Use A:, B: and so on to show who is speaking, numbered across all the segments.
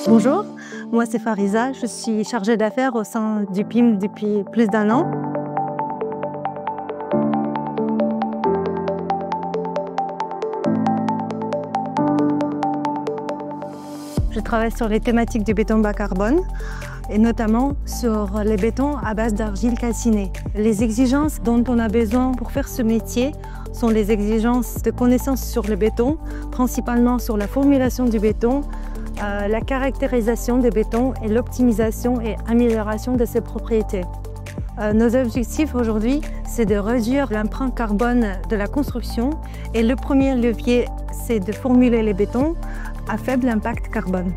A: Bonjour, moi c'est Fariza, je suis chargée d'affaires au sein du PIM depuis plus d'1 an. Je travaille sur les thématiques du béton bas carbone et notamment sur les bétons à base d'argile calcinée. Les exigences dont on a besoin pour faire ce métier sont les exigences de connaissances sur le béton, principalement sur la formulation du béton, la caractérisation des bétons et l'optimisation et amélioration de ses propriétés. Nos objectifs aujourd'hui, c'est de réduire l'empreinte carbone de la construction et le premier levier, c'est de formuler les bétons à faible impact carbone.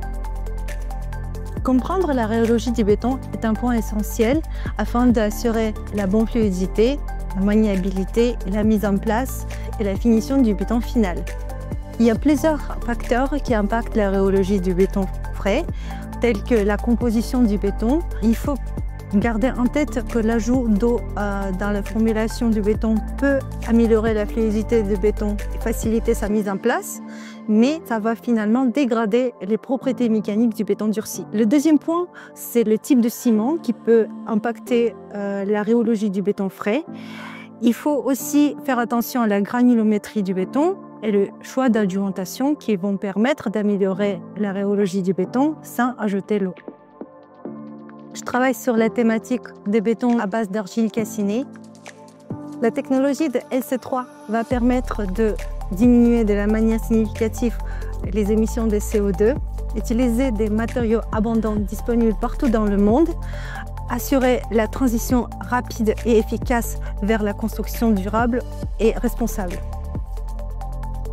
A: Comprendre la rhéologie du béton est un point essentiel afin d'assurer la bonne fluidité, la maniabilité, la mise en place et la finition du béton final. Il y a plusieurs facteurs qui impactent la rhéologie du béton frais, tels que la composition du béton. Il faut garder en tête que l'ajout d'eau dans la formulation du béton peut améliorer la fluidité du béton et faciliter sa mise en place, mais ça va finalement dégrader les propriétés mécaniques du béton durci. Le deuxième point, c'est le type de ciment qui peut impacter la rhéologie du béton frais. Il faut aussi faire attention à la granulométrie du béton et le choix d'adjuvantation qui vont permettre d'améliorer la rhéologie du béton sans ajouter l'eau. Je travaille sur la thématique des bétons à base d'argile calcinée. La technologie de LC3 va permettre de diminuer de la manière significative les émissions de CO2, utiliser des matériaux abondants disponibles partout dans le monde, assurer la transition rapide et efficace vers la construction durable et responsable.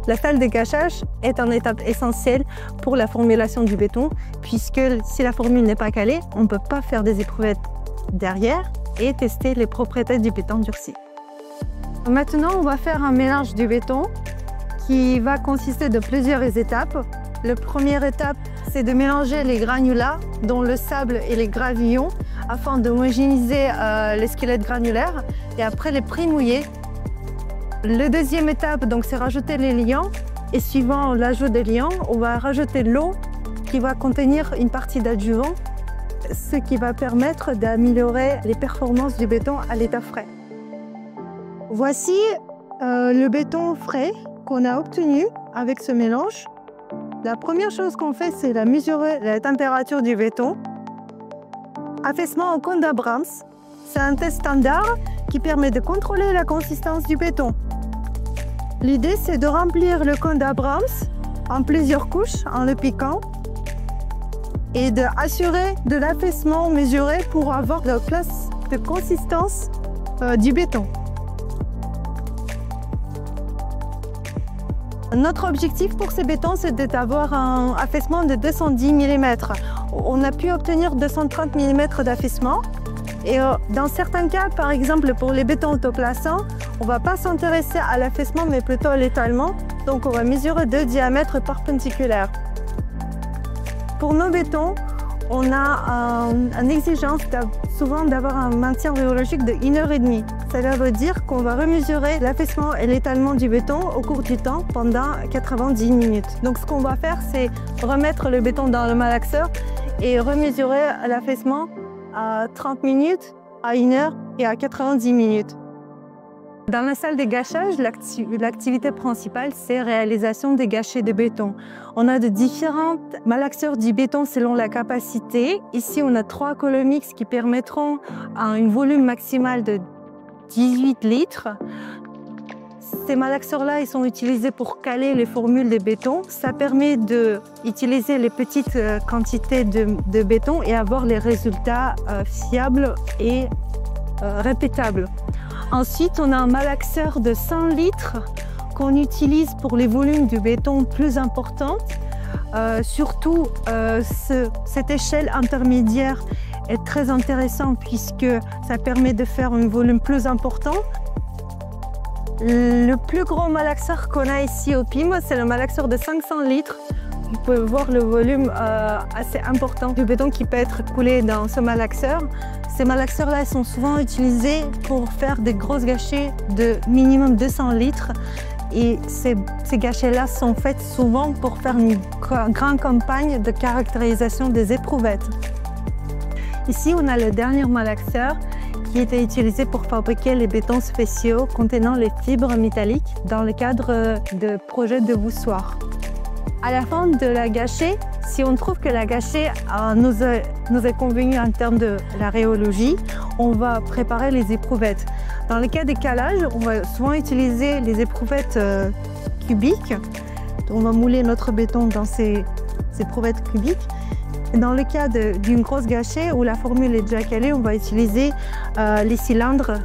A: La salle de gâchage est une étape essentielle pour la formulation du béton, puisque si la formule n'est pas calée, on ne peut pas faire des éprouvettes derrière et tester les propriétés du béton durci. Maintenant, on va faire un mélange du béton qui va consister de plusieurs étapes. La première étape, c'est de mélanger les granulats, dont le sable et les gravillons, afin d'homogénéiser les squelettes granulaires et après les pré-mouiller. La deuxième étape, c'est rajouter les liants et suivant l'ajout des liants, on va rajouter l'eau qui va contenir une partie d'adjuvant, ce qui va permettre d'améliorer les performances du béton à l'état frais. Voici le béton frais qu'on a obtenu avec ce mélange. La première chose qu'on fait, c'est mesurer la température du béton. Affaissement en cône d'Abrams, c'est un test standard qui permet de contrôler la consistance du béton. L'idée, c'est de remplir le cône d'Abrams en plusieurs couches en le piquant et d'assurer de l'affaissement mesuré pour avoir la classe de consistance du béton. Notre objectif pour ces bétons, c'est d'avoir un affaissement de 210 mm. On a pu obtenir 230 mm d'affaissement. Et dans certains cas, par exemple pour les bétons autoplaçants, on ne va pas s'intéresser à l'affaissement mais plutôt à l'étalement. Donc on va mesurer 2 diamètres perpendiculaires. Pour nos bétons, on a une exigence souvent d'avoir un maintien rhéologique de 1h30. Cela veut dire qu'on va remesurer l'affaissement et l'étalement du béton au cours du temps pendant 90 minutes. Donc ce qu'on va faire, c'est remettre le béton dans le malaxeur et remesurer l'affaissement à 30 minutes, à 1 heure et à 90 minutes. Dans la salle de gâchage, l'activité principale, c'est la réalisation des gâchets de béton. On a de différents malaxeurs du béton selon la capacité. Ici, on a 3 Colomix qui permettront un volume maximal de 18 litres. Ces malaxeurs-là, ils sont utilisés pour caler les formules de béton. Ça permet d'utiliser les petites quantités de béton et avoir les résultats fiables et répétables. Ensuite, on a un malaxeur de 100 litres qu'on utilise pour les volumes de béton plus importants. Surtout, cette échelle intermédiaire est très intéressante puisque ça permet de faire un volume plus important. Le plus gros malaxeur qu'on a ici au PIM, c'est le malaxeur de 500 litres. Vous pouvez voir le volume assez important du béton qui peut être coulé dans ce malaxeur. Ces malaxeurs-là sont souvent utilisés pour faire des grosses gâchets de minimum 200 litres Et ces gâchets-là sont faits souvent pour faire une grande campagne de caractérisation des éprouvettes. Ici, on a le dernier malaxeur qui était utilisé pour fabriquer les bétons spéciaux contenant les fibres métalliques dans le cadre de projets de voussoirs. À la fin de la gâchée, si on trouve que la gâchée nous est convenue en termes de la rhéologie, on va préparer les éprouvettes. Dans le cas des calages, on va souvent utiliser les éprouvettes cubiques. On va mouler notre béton dans ces éprouvettes cubiques. Et dans le cas d'une grosse gâchée où la formule est déjà calée, on va utiliser les cylindres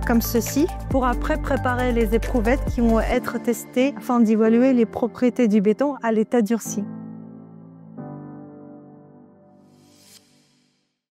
A: comme ceci pour après préparer les éprouvettes qui vont être testées afin d'évaluer les propriétés du béton à l'état durci.